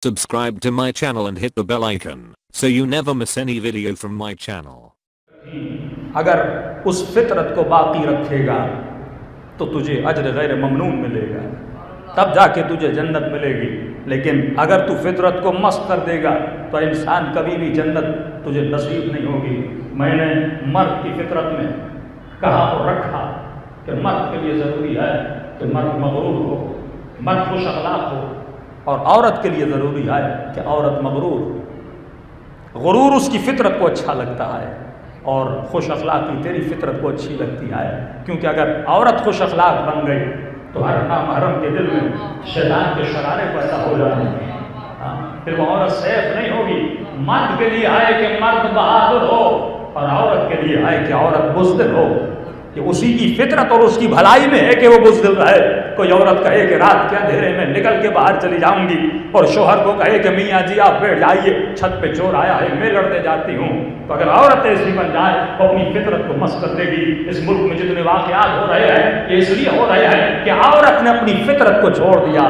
Subscribe to my channel and hit the bell icon so you never miss any video from my channel. अगर उस फितरत को बाकी रखेगा तो तुझे अजर गैर ममनून मिलेगा, तब जाके तुझे जन्नत मिलेगी। लेकिन अगर तू फितरत को मस्त कर देगा तो इंसान कभी भी जन्नत तुझे नसीब नहीं होगी। मैंने मर्द की फितरत में कहा और रखा कि मर्द के लिए ज़रूरी है कि मर्द मग़रूर हो, मर्द खुश अखलाक हो, और औरत के लिए ज़रूरी है कि औरत मग़रूर हो। गुरूर उसकी फितरत को अच्छा लगता है और खुश अखलाक़ी तेरी फितरत को अच्छी लगती है, क्योंकि अगर औरत खुश अखलाक बन गई तो हर नामहरम के दिल में शैतान के शरारे पैदा हो जाएंगे। फिर वो औरत सेफ नहीं होगी। मर्द के लिए है कि मर्द बहादुर हो और औरत के लिए है कि औरत बुज़दिल हो, कि उसी की फितरत और उसकी भलाई में है कि वो बुज़दिल रहे। कोई औरत कहे कि रात के अंधेरे में निकल के बाहर चली जाऊंगी और शोहर को कहे कि मियाँ जी आप बैठ जाइए, छत पे चोर आया है, मैं लड़ने जाती हूँ, तो अगर औरत ऐसी बन जाए तो अपनी फितरत को मस्त कर देगी। इस मुल्क में जितने वाक़यात हो रहे हैं ये इसलिए हो रहे हैं कि औरत ने अपनी फितरत को छोड़ दिया।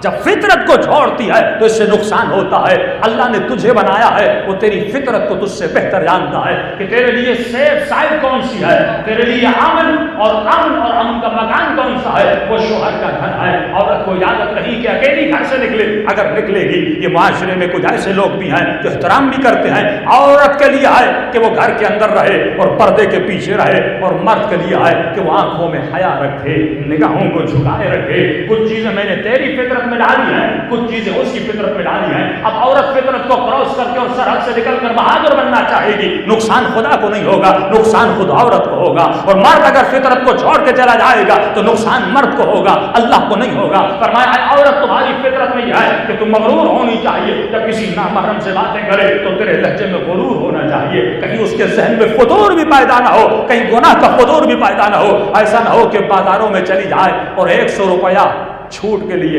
जब फितरत को छोड़ती है तो इससे नुकसान होता है। अल्लाह ने तुझे बनाया है, वो तेरी फितरत को तुझसे बेहतर जानता है कि तेरे लिए सेफ साइड कौन सी है, तेरे लिए अमन और अमन का मकान कौन सा है, वो शोहर का घर है। औरत को इजाजत नहीं कि अकेली घर से निकले, अगर निकलेगी ये माशरे में कुछ ऐसे लोग भी हैं जो एहतराम भी करते हैं। औरत के लिए है कि वो घर के अंदर रहे और पर्दे के पीछे रहे, और मर्द के लिए है कि वो आंखों में हया रखे, निगाहों को झुकाए रखे। कुछ चीजें मैंने तेरी फितरत में डाली है, कुछ चीजें उसकी फितरत में डाली है। अब औरत फितरत को क्रॉस करके और सरहद से निकलकर बहादुर बनना चाहेगी, नुकसान खुदा को नहीं होगा, नुकसान खुद औरत को होगा। और मर्द अगर फितरत को छोड़ के चला जाएगा तो नुकसान मर्द को होगा, अल्लाह को नहीं होगा। फरमाया औरत तुम्हारी फितरत में यह है कि तुम मग़रूर होनी चाहिए। जब किसी नामहरम से बातें करे तो तेरे लहजे में गुरूर होना चाहिए, कहीं उसके जहन में फुतूर भी पैदा ना हो, कहीं गुनाह का फुतूर भी पैदा ना हो। ऐसा ना हो कि बाजारों में चली जाए और 100 रुपया छूट के लिए,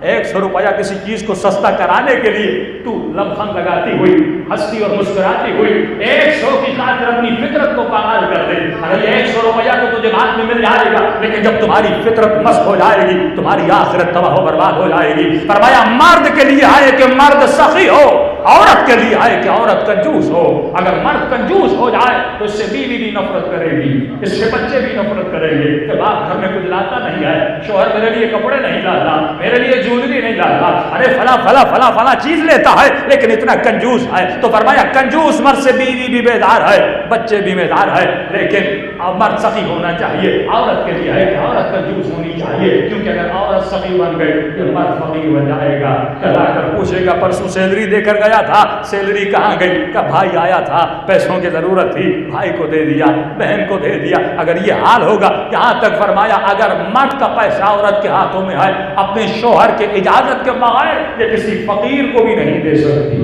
100 रुपया किसी चीज को सस्ता कराने के लिए तू लबखंड लगाती हुई, हंसती और मुस्कुराती हुई 100 की खातिर अपनी फितरत को पामाल कर दे। अरे 100 रुपया तो तुझे बाद में मिल जाएगा, लेकिन जब तुम्हारी फितरत मस्त हो जाएगी तुम्हारी आखिरत तबाह बर्बाद हो जाएगी। फरमाया मर्द के लिए आए कि मर्द सखी हो, औरत के लिए आए कि औरत कंजूस हो। अगर मर्द कंजूस हो जाए तो इससे बीवी भी नफरत करेगी, इससे बच्चे भी नफरत करेंगे कि बाप घर में कुछ लाता नहीं है, शोहर मेरे लिए कपड़े नहीं लाता, मेरे लिए ज्वेलरी नहीं लाता, अरे फला फला फला फला चीज लेता है लेकिन इतना कंजूस है। तो फरमाया कंजूस मर्द से बीवी भी बेदार है, बच्चे भी बेदार है, लेकिन अब मर्द सखी होना चाहिए। औरत के लिए है कि औरत कंजूस होनी चाहिए, क्योंकि अगर औरत सखी बन गई तो मर्द फकीर बन जाएगा। कल आकर पूछेगा परसों सैलरी देकर गया था, सैलरी कहाँ गई? का भाई आया था, पैसों की जरूरत थी, भाई को दे दिया, बहन को दे दिया। अगर ये हाल होगा, यहाँ तक फरमाया अगर मर्द का पैसा औरत के हाथों में है, अपने शोहर के इजाजत के बगैर ये किसी फकीर को भी नहीं दे सकती,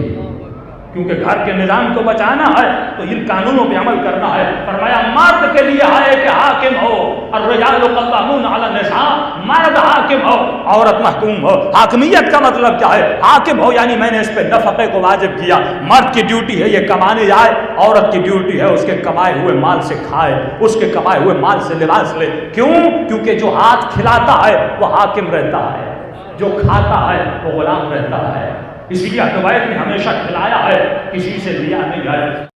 क्योंकि घर के निजाम को बचाना है तो इन कानूनों पे अमल करना है। फरमाया मर्द के लिए है कि हाकिम हो, और रिजालु क़व्वामून अला निसा, मर्द हाकिम हो, औरत महकूम हो। हाकिमियत का मतलब क्या है? हाकिम हो यानी मैंने इस पे नफक़े को वाजिब किया। मर्द की ड्यूटी है ये कमाने जाए, औरत की ड्यूटी है उसके कमाए हुए माल से खाए, उसके कमाए हुए माल से लिबास ले। क्यों? क्योंकि जो हाथ खिलाता है वो हाकिम रहता है, जो खाता है वो गुलाम रहता है। इसीलिए अहद बैत ने हमेशा खिलाया है, किसी से लिया नहीं है।